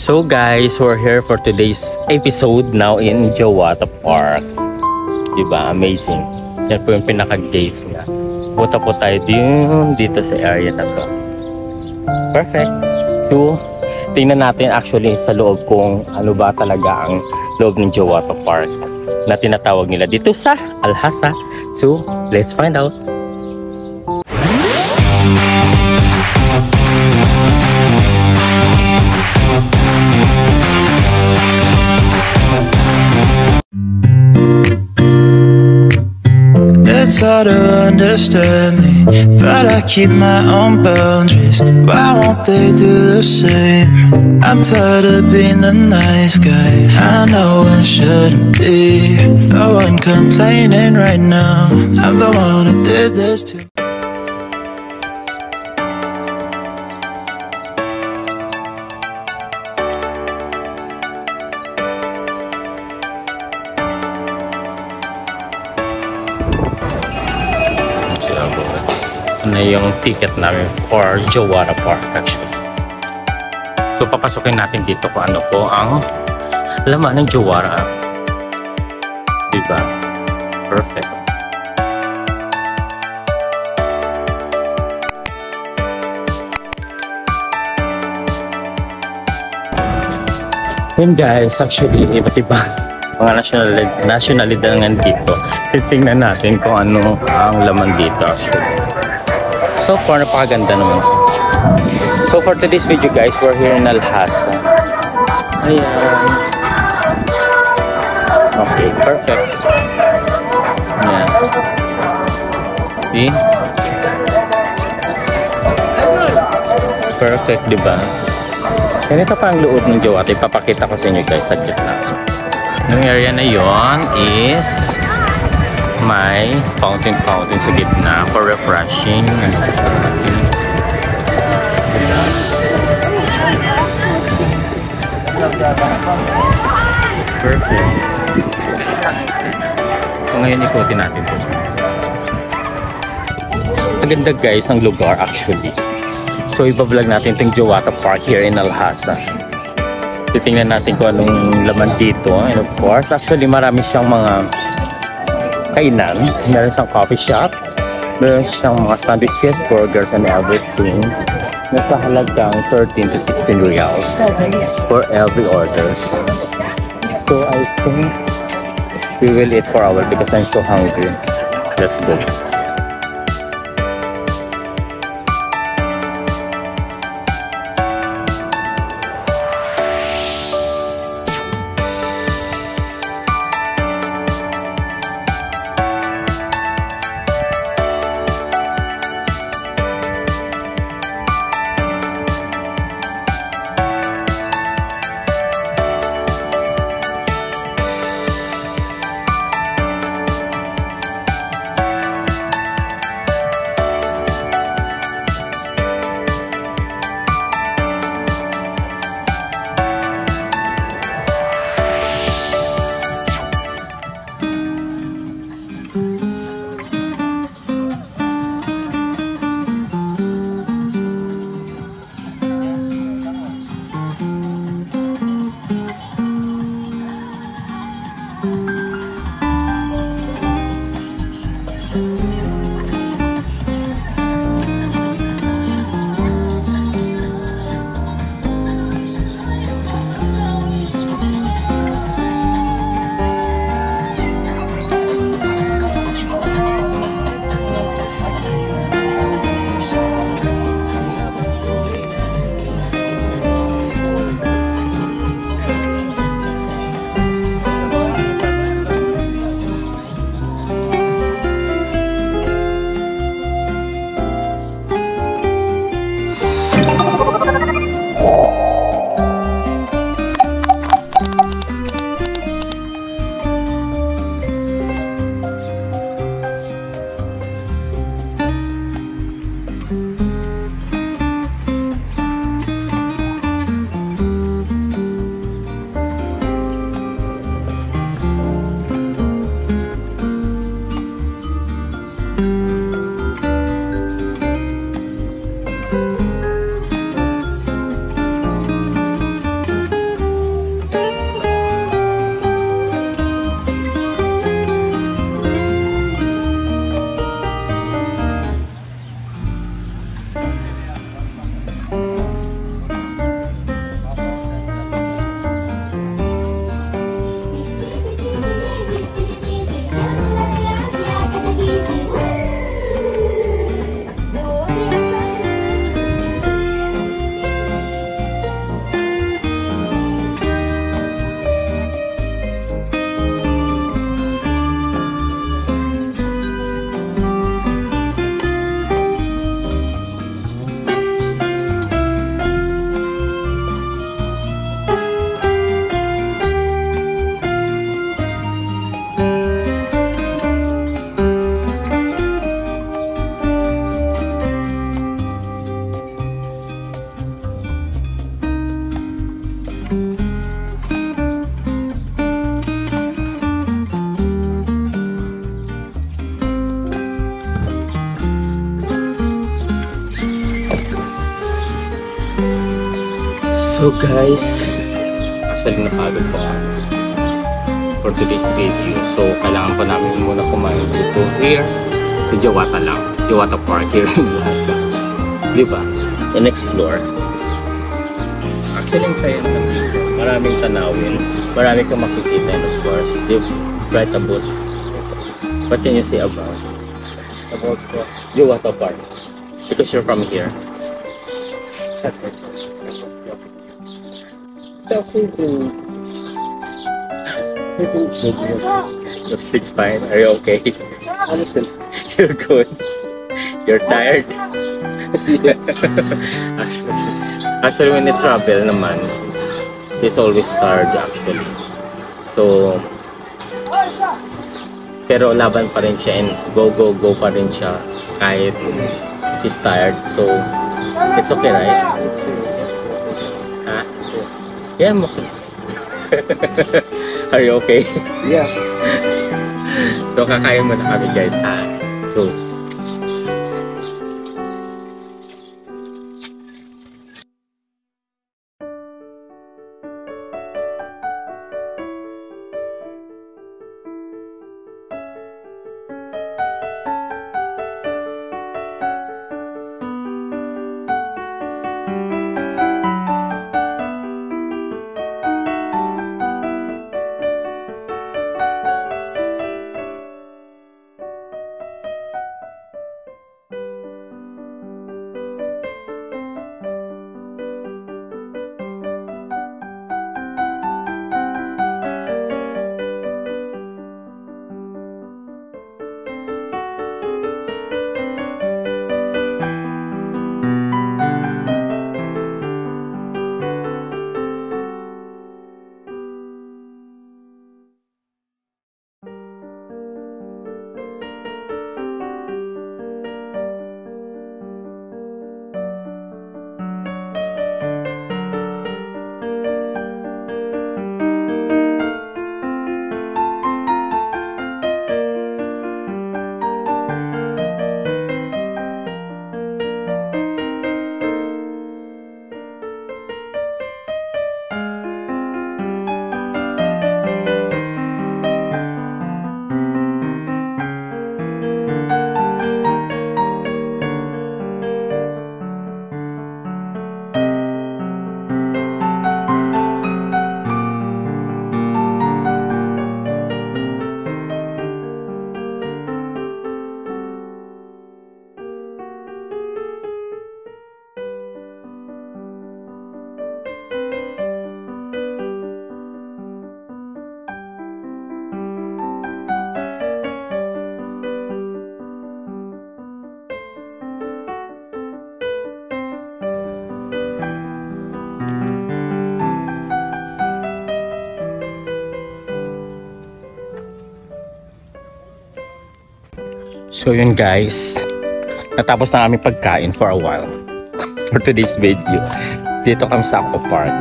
So guys, we're here for today's episode now in Jawata Park. Diba? Amazing. Yan po yung pinaka-gate niya. Punta po tayo dito sa area na to. Perfect. So, tingnan natin actually sa loob kung ano ba talaga ang loob ng Jawata Park na tinatawag nila dito sa Alhasa. So, let's find out. It's hard to understand me, but I keep my own boundaries. Why won't they do the same? I'm tired of being the nice guy. I know I shouldn't be the one complaining right now. I'm the one who did this to na yung ticket namin for Jawata Park actually. So papasukin natin dito kung ano po ang laman ng Jawata. Diba? Perfect. Yun guys, actually iba't iba mga nationalidad nga dito. Titingnan natin kung ano ang laman dito actually. So far, napakaganda naman. So for today's video guys, we're here in Alhasa. Ayan. Okay, perfect. Ayan. See? Perfect, diba? Ganito pa ang loob ng Jawata. Ipapakita ko sa inyo guys sa gitna. Yung area na yon is may fountain sa gitna for refreshing. Perfect. So ngayon ikutin natin ito. Maganda guys ang lugar actually. So ibablog natin itong Jawata Park here in Alhasa. Titingnan natin kung anong laman dito. And of course, actually marami siyang mga kainan. Meron siyang coffee shop. Meron siyang mga sandwiches, burgers, and everything. Nasa halagang 13 to 16 reals for every orders. So I think we will eat for a while because I'm so hungry. Let's go. So guys, actually napagod ko nga for today's video. So kailangan pa namin muna kumain dito here sa Jawata lang. Jawata Park here in Lhasa. Diba? And explore. Actually ang saya naman dito. Maraming tanawin. Marami kang makikita and of course, right about. What can you say about Jawata Park? Because you're from here. It's fine. Are you okay? You're good. You're tired. Actually, when you travel naman, it's always tired actually. So, pero laban pa rin siya and go pa rin siya kahit he's tired. So, it's okay, right? Huh? Yeah, I'm okay. Are you okay? Yeah. So, kakain muna kami guys. So, so yun guys, natapos na kami pagkain for a while for today's video. Dito kami sa Aqua Park.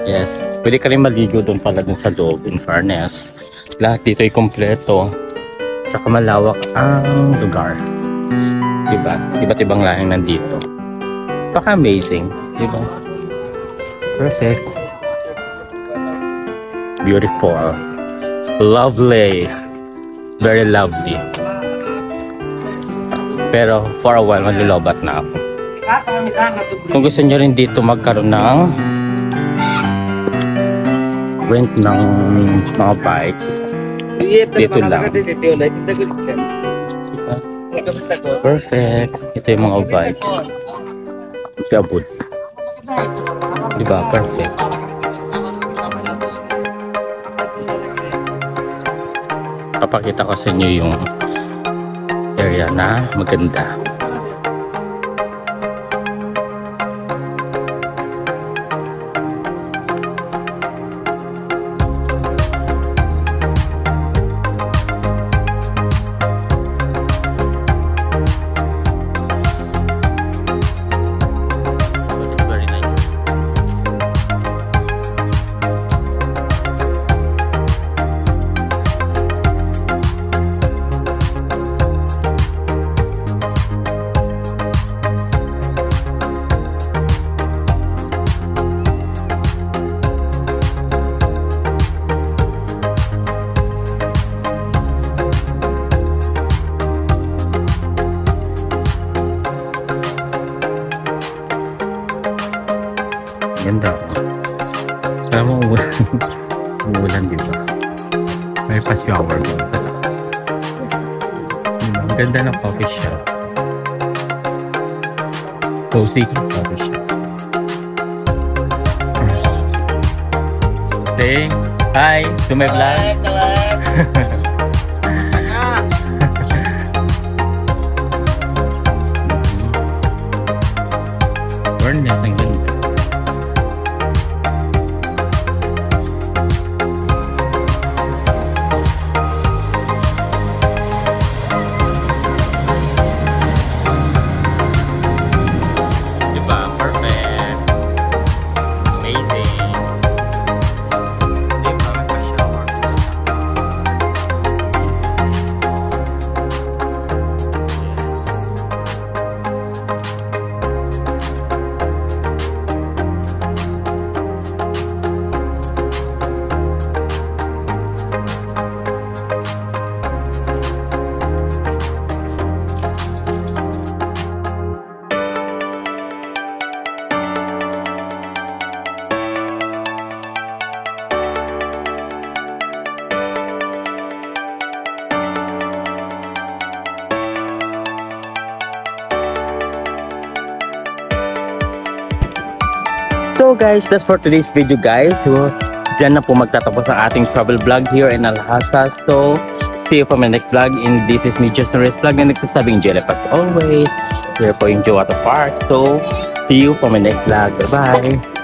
Yes, pwede ka rin maligo doon pala din sa loob. In fairness, lahat dito ay kompleto, tsaka malawak ang lugar, diba? Iba't ibang lahing nandito. Baka amazing, diba? Perfect, beautiful, lovely, very lovely. Pero for a while, maglilobat na ako. Kung gusto nyo rin dito magkaroon ng rent ng mga bikes, dito lang. Perfect. Ito yung mga bikes. Kabut. Diba? Perfect. Papakita ko sa inyo yung area na maganda. Alam mo, umulan dito. May pa-shower doon sa taas. Ang ganda ng coffee shop. Cozy coffee shop. Say hi to my vlog. Burn niya, ang ganda. So guys, that's for today's video guys. So, dyan na po magtatapos ang ating travel vlog here in Alhasa. So, see you for my next vlog. And this is me, Justin Reyes vlog, na nagsasabing Jelly as always. Here po yung Jowata Park. So, see you for my next vlog. Bye-bye!